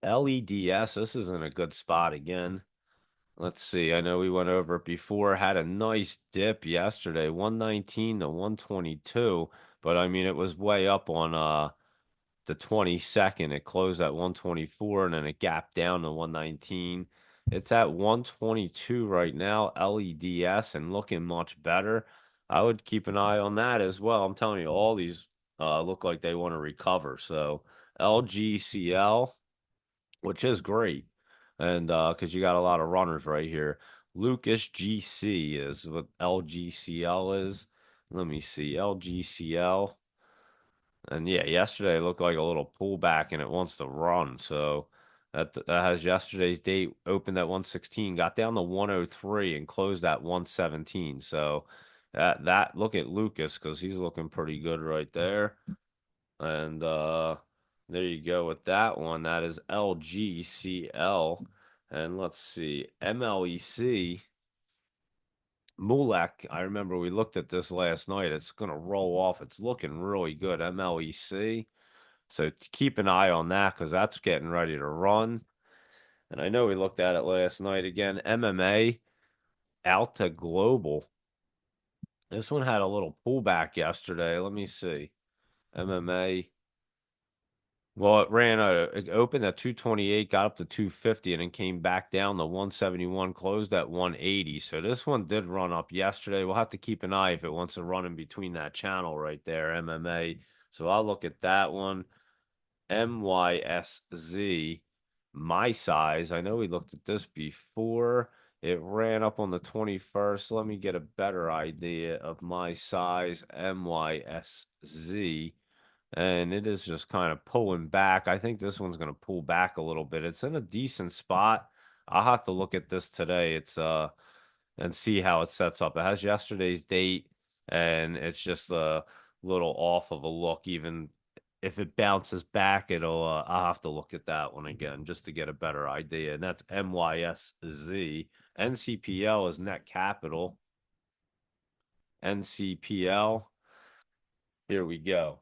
S1: LEDS, this is in a good spot again. Let's see. I know we went over it before. Had a nice dip yesterday, 119 to 122. But I mean, it was way up on the 22nd. It closed at 124 and then it gapped down to 119. It's at 122 right now, LEDS, and looking much better. I would keep an eye on that as well. I'm telling you, all these look like they want to recover. So LGCL, which is great, and because you got a lot of runners right here. Lucas GC is what LGCL is. Let me see, LGCL. And yeah, yesterday it looked like a little pullback and it wants to run. So that has yesterday's date opened at 116, got down to 103 and closed at 117. So that look at Lucas because he's looking pretty good right there. And there you go with that one. That is LGCL. And let's see, MLEC. Mulek, I remember we looked at this last night. It's going to roll off. It's looking really good. MLEC. So keep an eye on that because that's getting ready to run. And I know we looked at it last night again. MMA, Alta Global. This one had a little pullback yesterday. Let me see. MMA. Well, it opened at 228, got up to 250, and then came back down to 171, closed at 180. So this one did run up yesterday. We'll have to keep an eye if it wants to run in between that channel right there, MMA. So I'll look at that one. MYSZ, my size. I know we looked at this before. It ran up on the 21st. Let me get a better idea of my size, MYSZ. And it is just kind of pulling back. I think this one's going to pull back a little bit. It's in a decent spot. I'll have to look at this today. It's and see how it sets up. It has yesterday's date and it's just a little off of a look. Even if it bounces back, I'll have to look at that one again just to get a better idea. And that's MYSZ. NCPL is net capital. NCPL. Here we go.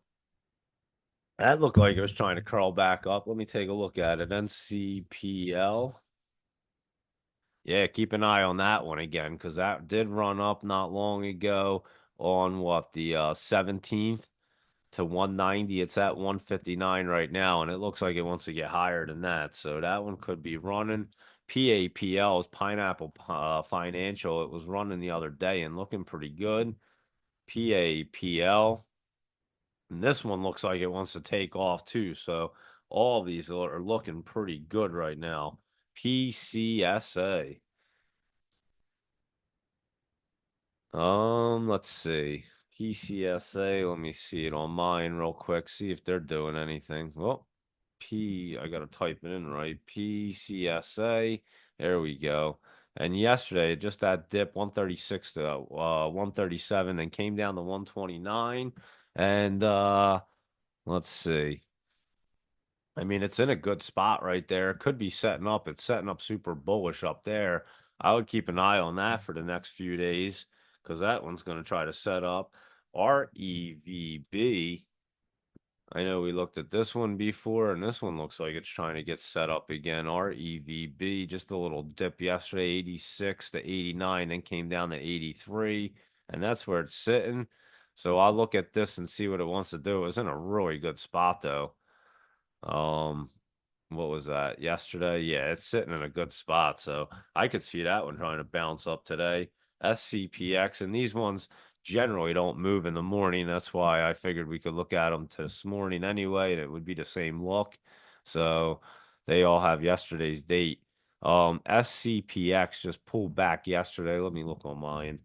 S1: That looked like it was trying to curl back up. Let me take a look at it. NCPL. Yeah, keep an eye on that one again because that did run up not long ago on what the 17th to 190. It's at 159 right now, and it looks like it wants to get higher than that. So that one could be running. PAPL is Pineapple Financial. It was running the other day and looking pretty good. PAPL. And this one looks like it wants to take off too. So all of these are looking pretty good right now. PCSA. Let's see. PCSA. Let me see it on mine real quick. See if they're doing anything. Well, I gotta type it in right. PCSA. There we go. And yesterday, just that dip 136 to 137, then came down to 129. And let's see. I mean, it's in a good spot right there. It could be setting up. It's setting up super bullish up there. I would keep an eye on that for the next few days because that one's going to try to set up. REVB. I know we looked at this one before, and this one looks like it's trying to get set up again. REVB, just a little dip yesterday, 86 to 89, then came down to 83, and that's where it's sitting. So I'll look at this and see what it wants to do. It's in a really good spot, though. Um, what was that yesterday? Yeah, it's sitting in a good spot. So I could see that one trying to bounce up today. SCPX, and these ones generally don't move in the morning. That's why I figured we could look at them this morning anyway, and it would be the same look. So they all have yesterday's date. SCPX just pulled back yesterday. Let me look on mine.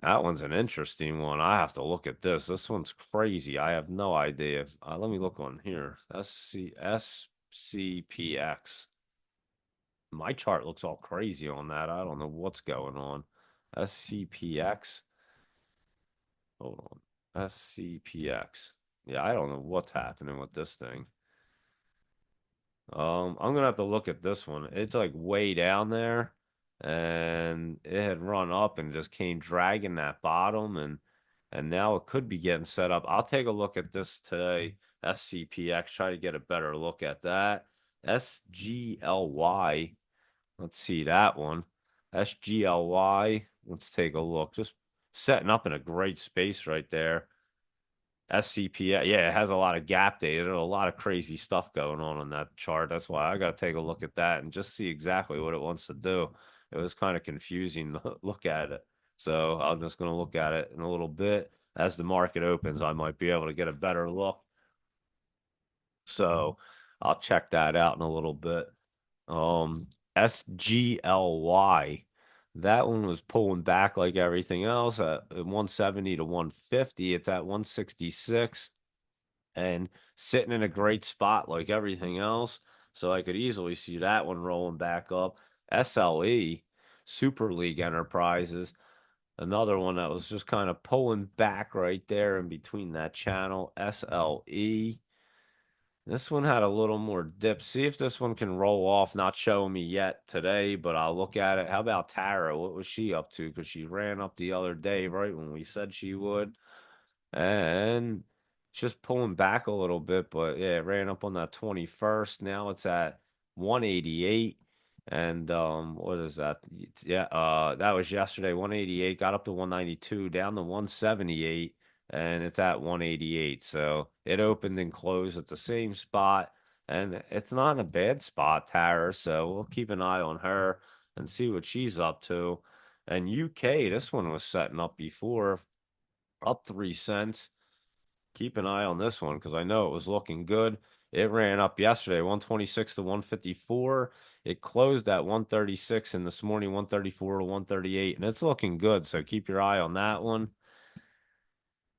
S1: That one's an interesting one. I have to look at this. This one's crazy. I have no idea. Let me look on here. SCPX. My chart looks all crazy on that. I don't know what's going on. SCPX. Hold on. SCPX. Yeah, I don't know what's happening with this thing. I'm gonna have to look at this one. It's like way down there, and it had run up and just came dragging that bottom, and now it could be getting set up. I'll take a look at this today. SCPX, try to get a better look at that. SGLY. Let's see that one. SGLY. Let's take a look. Just setting up in a great space right there. SCP, yeah, it has a lot of gap data, a lot of crazy stuff going on that chart. That's why I got to take a look at that and just see exactly what it wants to do. It was kind of confusing to look at it. So I'm just going to look at it in a little bit. As the market opens, I might be able to get a better look. So I'll check that out in a little bit. SGLY. That one was pulling back like everything else at 170 to 150. It's at 166 and sitting in a great spot like everything else. So I could easily see that one rolling back up. SLE, Super League Enterprises, another one that was just kind of pulling back right there in between that channel. SLE. This one had a little more dip. See if this one can roll off. Not showing me yet today, but I'll look at it. How about Tara? What was she up to? Because she ran up the other day, right when we said she would, and just pulling back a little bit, but yeah, it ran up on that 21st. Now it's at 188. And what is that? Yeah, that was yesterday, 188, got up to 192, down to 178, and it's at 188. So it opened and closed at the same spot, and it's not in a bad spot, Tara. So we'll keep an eye on her and see what she's up to. And UK, this one was setting up before, up 3 cents. Keep an eye on this one because I know it was looking good. It ran up yesterday, 126 to 154. It closed at 136, and this morning 134 to 138, and it's looking good. So keep your eye on that one.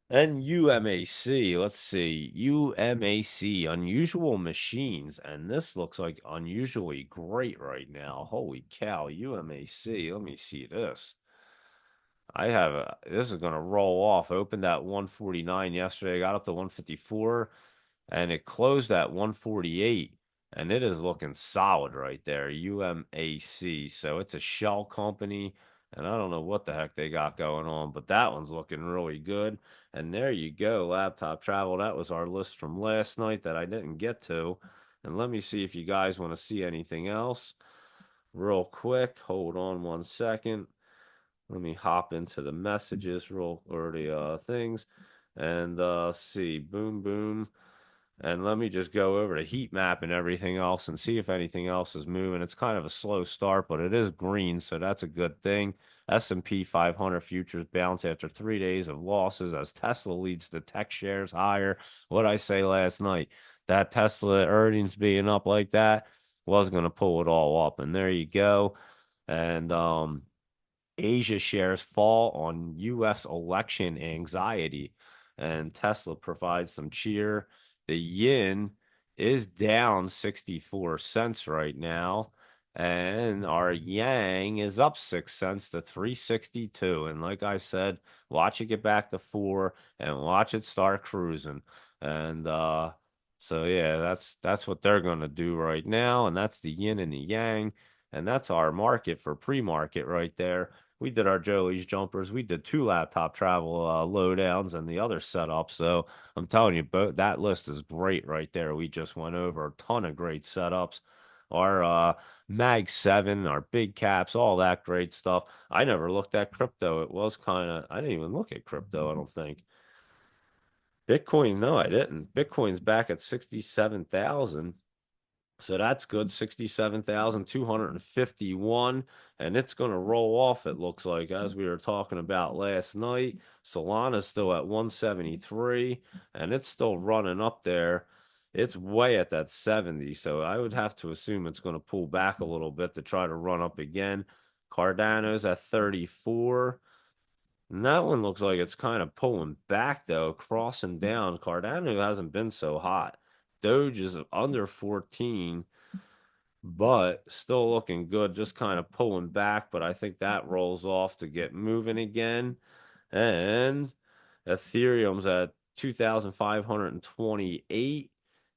S1: And UMAC, let's see. UMAC, Unusual Machines. And this looks like unusually great right now. Holy cow, UMAC. Let me see this. This is going to roll off. Opened at 149 yesterday, got up to 154, and it closed at 148. And it is looking solid right there. UMAC. So it's a shell company, and I don't know what the heck they got going on, but that one's looking really good. And there you go, laptop travel. That was our list from last night that I didn't get to. And let me see if you guys want to see anything else real quick. Hold on 1 second. Let me hop into the messages real or the things and see. Boom, boom. And let me just go over the heat map and everything else and see if anything else is moving. It's kind of a slow start, but it is green, so that's a good thing. S&P 500 futures bounce after 3 days of losses as Tesla leads the tech shares higher. What I say last night, that Tesla earnings being up like that was going to pull it all up, and there you go. And Asia shares fall on U.S. election anxiety, and Tesla provides some cheer. The yen is down 64 cents right now, and our yang is up 6 cents to 362. And like I said, watch it get back to 4 and watch it start cruising. And so yeah, that's what they're going to do right now, and that's the yin and the yang. And that's our market for pre-market right there. We did our Jolie's jumpers. We did two laptop travel lowdowns and the other setup. So I'm telling you, both that list is great right there. We just went over a ton of great setups. Our Mag 7, our big caps, all that great stuff. I never looked at crypto. It was kind of, I didn't even look at crypto, I don't think. Bitcoin, no, I didn't. Bitcoin's back at 67,000. So that's good, 67,251, and it's going to roll off, it looks like, as we were talking about last night. Solana's still at 173, and it's still running up there. It's way at that 70, so I would have to assume it's going to pull back a little bit to try to run up again. Cardano's at 34. And that one looks like it's kind of pulling back though, crossing down. Cardano hasn't been so hot. Doge is under 14, but still looking good, just kind of pulling back. But I think that rolls off to get moving again. And Ethereum's at 2,528.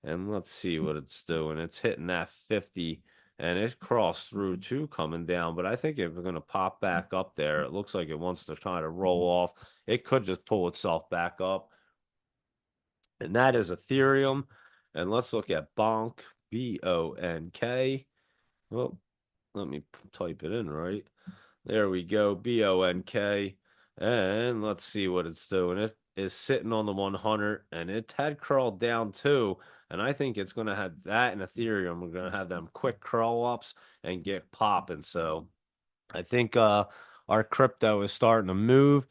S1: And let's see what it's doing. It's hitting that 50 and it crossed through too coming down. But I think if we're going to pop back up there, it looks like it wants to try to roll off. It could just pull itself back up. And that is Ethereum. And let's look at Bonk, BONK. Well, let me type it in right. There we go, BONK. And let's see what it's doing. It is sitting on the 100 and it had curled down too. And I think it's going to have that and Ethereum. We're going to have them quick curl ups and get popping. So I think our crypto is starting to move.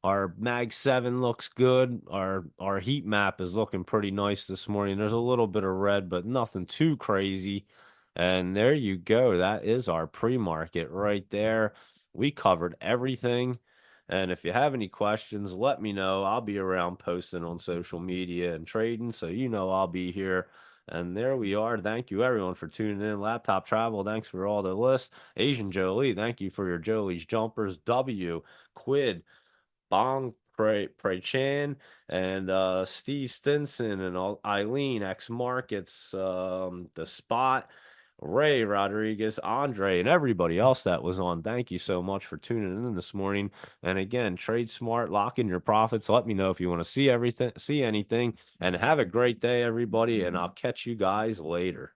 S1: Our Mag 7 looks good. Our heat map is looking pretty nice this morning. There's a little bit of red, but nothing too crazy. And there you go. That is our pre-market right there. We covered everything. And if you have any questions, let me know. I'll be around posting on social media and trading, so you know I'll be here. And there we are. Thank you everyone for tuning in. Laptop Travel, thanks for all the lists. Asian Jolie, thank you for your Jolie's jumpers. W, Quid, Bong Pray Chan, and Steve Stinson, and Eileen X Markets, the Spot, Ray Rodriguez, Andre, and everybody else that was on. Thank you so much for tuning in this morning. And again, trade smart, lock in your profits. Let me know if you want to see anything, and have a great day, everybody. And I'll catch you guys later.